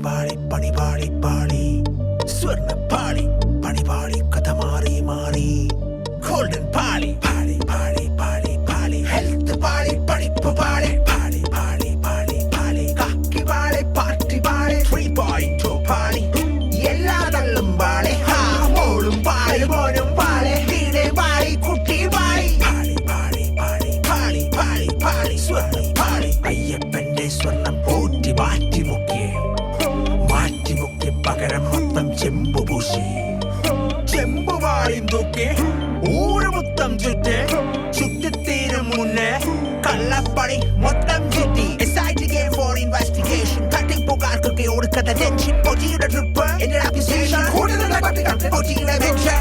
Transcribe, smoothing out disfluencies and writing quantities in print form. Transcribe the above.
പണിപാളി പണിപാളി പാളി സ്വർണ്ണപ്പാളി പണിപാളി കഥ മാറി മാറി ഗോൾഡൻ പാളി പാളി പാളി പാളി പാളി ഹെൽത്ത് പാളി പഠിപ്പ് പാളി പാളി പാളി പാളി പാളി കാക്കി പാളി പാർട്ടി പാളി 3.2 പാളി എല്ലാ തള്ളും പാളി മോളും പാളി മോനും പാളി വീട് പാളി കുട്ടി പാളി പാളി പാളി പാളി പാളി പാളി പാളി സ്വർണ്ണ പാളി അയ്യപ്പന്റെ സ്വർണം പൂറ്റി മാറ്റിമുക്കി പകരം മൊത്തം ചെമ്പു പൂശി ചെമ്പുവാളിൻ തൂക്കി ഊര് മൊത്തം ചുറ്റിത്തീരും മുന്നേ കള്ളപ്പണി മൊത്തം ചുറ്റി for investigation തട്ടിപ്പുകാർക്കൊക്കെ കൊടുക്കുന്ന ടെൻഷൻ പൊട്ടിയുടെ ട്രിപ്പ് എന്റെ അക്യൂസേഷൻ കൂടുതലുള്ള പട്ടികൾക്ക് പൊട്ടിയുടെ മെൻഷൻ